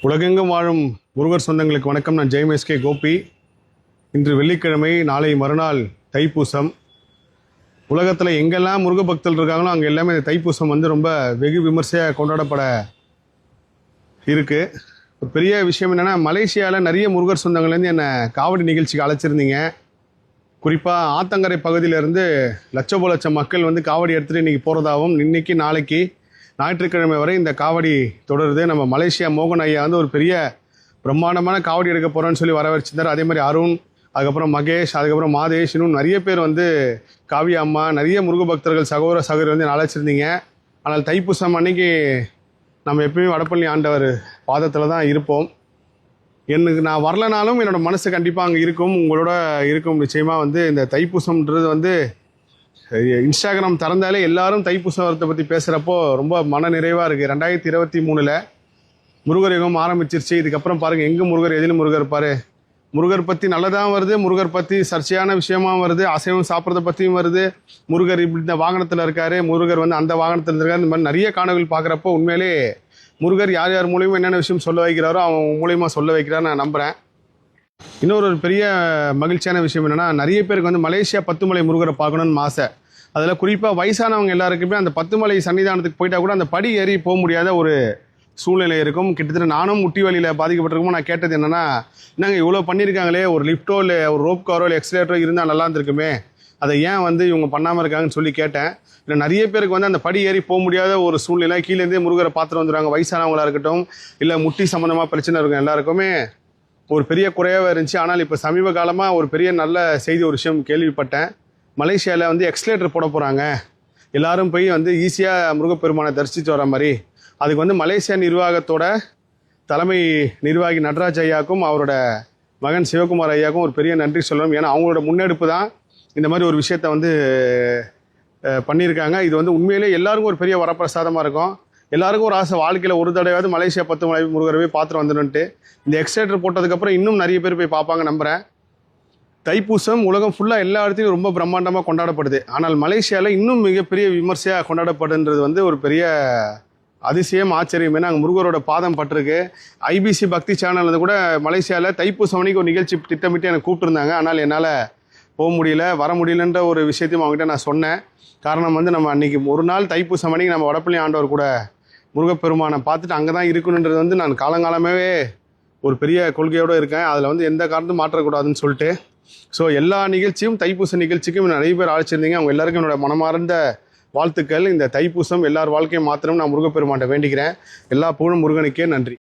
உலகெங்கும் வாழும் முருகர் சொந்தங்களுக்கு வணக்கம். நான் ஜெய்மேஸ்கே கோபி. இன்று வெள்ளிக்கிழமை, நாளை மறுநாள் தைப்பூசம். உலகத்தில் எங்கெல்லாம் முருக பக்தர்கள் இருக்காங்களோ அங்கே எல்லாமே இந்த தைப்பூசம் ரொம்ப வெகு விமர்சையாக கொண்டாடப்பட இருக்குது. ஒரு பெரிய விஷயம் என்னென்னா, மலேசியாவில் நிறைய முருகர் சொந்தங்கள்லேருந்து என்னை காவடி நிகழ்ச்சிக்கு அழைச்சிருந்தீங்க. குறிப்பாக ஆத்தங்கரை பகுதியிலேருந்து லட்சம் மக்கள் காவடி எடுத்துகிட்டு இன்றைக்கி போகிறதாகவும், இன்றைக்கி நாளைக்கு ஞாயிற்றுக்கிழமை வரை இந்த காவடி தொடருது. நம்ம மலேசியா மோகன் ஐயா ஒரு பெரிய பிரம்மாண்டமான காவடி எடுக்க போகிறோன்னு சொல்லி வரவழைச்சிருந்தார். அதே மாதிரி அருண், அதுக்கப்புறம் மகேஷ், அதுக்கப்புறம் மாதேஷ், இன்னும் நிறைய பேர் காவியா அம்மா, நிறைய முருக பக்தர்கள் சகோதர சகோதரி அழைச்சிருந்தீங்க. ஆனால் தைப்பூசம் அன்னைக்கு நம்ம எப்பயுமே வடப்பள்ளி ஆண்டவர் பாதத்தில் தான் இருப்போம். நான் வரலனாலும் என்னோடய மனசு கண்டிப்பாக அங்கே இருக்கும், உங்களோட இருக்கும். நிச்சயமாக இந்த தைப்பூசம்ன்றது இன்ஸ்டாகிராம் திறந்தாலே எல்லாரும் தைப்பூசத்தை பற்றி பேசுகிறப்போ ரொம்ப மன நிறைவாக இருக்குது. 2023 முருகர் யுகம் ஆரம்பிச்சிருச்சு. இதுக்கப்புறம் பாருங்கள், எங்கே முருகர் எதில் முருகர் இருப்பார். முருகர் பற்றி நல்லதாகவும் வருது, முருகர் பற்றி சர்ச்சையான விஷயமாகவும் வருது, அசைவம் சாப்பிட்றத பற்றியும் வருது. முருகர் இப்படி இந்த வாகனத்தில் இருக்கார், முருகர் அந்த வாகனத்தில் இருக்கார். இந்த மாதிரி நிறைய காணொலிகள் பார்க்குறப்போ உண்மையிலே முருகர் யார் யார் மூலியமாக என்னென்ன விஷயம் சொல்ல வைக்கிறாரோ அவங்க மூலியமாக சொல்ல வைக்கிறான்னு நான் நம்புகிறேன். இன்னொரு பெரிய மகிழ்ச்சியான விஷயம் என்னென்னா, நிறைய பேருக்கு மலேசியா பத்துமலை முருகரை பார்க்கணுன்னு ஆசை. அதில் குறிப்பாக வயசானவங்க எல்லாருக்குமே அந்த பத்துமலை சன்னிதானத்துக்கு போயிட்டால் கூட அந்த படி ஏறி போக முடியாத ஒரு சூழ்நிலை இருக்கும். கிட்டத்தட்ட நானும் முட்டி வலியில் பாதிக்கப்பட்டிருக்கோம். நான் கேட்டது என்னென்னா, என்னங்க இவ்வளோ பண்ணியிருக்காங்களே, ஒரு லிஃப்ட்டோ இல்லை ஒரு ரோப் காரோ இல்லை எக்ஸலேட்டரோ இருந்தால் நல்லா இருந்திருக்குமே, அதை ஏன் இவங்க பண்ணாமல் இருக்காங்கன்னு சொல்லி கேட்டேன். இல்லை நிறைய பேருக்கு அந்த படி ஏறி போக முடியாத ஒரு சூழ்நிலை, கீழேருந்தே முருகரை பார்த்துட்டு வந்துடுவாங்க. வயசானவங்களாக இருக்கட்டும், இல்லை முட்டி சம்மந்தமாக பிரச்சனை இருக்கும், எல்லாருக்குமே ஒரு பெரிய குறையாகவே இருந்துச்சு. ஆனால் இப்போ சமீப காலமாக ஒரு பெரிய நல்ல செய்தி, ஒரு விஷயம் கேள்விப்பட்டேன். மலேசியாவில் எக்ஸ்லேட்டர் போட போகிறாங்க. எல்லோரும் போய் ஈஸியாக முருகப்பெருமானை தரிசித்து வர மாதிரி. அதுக்கு மலேசியா நிர்வாகத்தோட தலைமை நிர்வாகி நடராஜ் ஐயாவுக்கும் அவரோட மகன் சிவகுமார் ஐயாவுக்கும் ஒரு பெரிய நன்றி சொல்லணும். ஏன்னா அவங்களோட முன்னெடுப்பு தான் இந்த மாதிரி ஒரு விஷயத்தை பண்ணியிருக்காங்க. இது உண்மையிலே எல்லாருக்கும் ஒரு பெரிய வரப்பிரசாதமாக இருக்கும். எல்லாருக்கும் ஒரு ஆசை, வாழ்க்கையில் ஒரு தடவையாவது மலேசியா பத்துமலை முருகரை போய் பார்த்துட்டு வந்துடுன்ட்டு. இந்த எக்ஸ்லேட்டர் போட்டதுக்கப்புறம் இன்னும் நிறைய பேர் போய் பார்ப்பாங்க நம்புகிறேன். தைப்பூசம் உலகம் ஃபுல்லாக எல்லா இடத்துலையும் ரொம்ப பிரம்மாண்டமாக கொண்டாடப்படுது. ஆனால் மலேசியாவில் இன்னும் மிகப்பெரிய விமர்சையாக கொண்டாடப்படுன்றது ஒரு பெரிய அதிசயம், ஆச்சரியம். ஏன்னா அங்கே முருகரோட பாதம் பட்டிருக்கு. ஐபிசி பக்தி சேனல் கூட மலேசியாவில் தைப்பூசம் அன்னைக்கு ஒரு நிகழ்ச்சி திட்டமிட்டு எனக்கு கூப்பிட்டுருந்தாங்க. ஆனால் என்னால் போக முடியல, வர முடியலன்ற ஒரு விஷயத்தையும் அவங்ககிட்ட நான் சொன்னேன். காரணம் நம்ம அன்றைக்கி ஒரு நாள் தைப்பூசம் அன்னைக்கு நம்ம வடப்பள்ளி ஆண்டவர் கூட முருகப்பெருமானை பார்த்துட்டு அங்கே தான் இருக்கணுன்றது நான் காலங்காலமாகவே ஒரு பெரிய கொள்கையோடு இருக்கேன். அதில் எந்த காரணத்தும் மாற்றக்கூடாதுன்னு சொல்லிட்டு. ஸோ எல்லா நிகழ்ச்சியும், தைப்பூச நிகழ்ச்சிக்கும் நிறைய பேர் அழைச்சிருந்தீங்க. அவங்க எல்லாருக்கும் என்னோட மனமார்ந்த வாழ்த்துக்கள். இந்த தைப்பூசம் எல்லார் வாழ்க்கையும் மாத்திரம் நான் முருகப்பெருமான்கிட்ட வேண்டிக்கிறேன். எல்லா புகழும் முருகனுக்கே. நன்றி.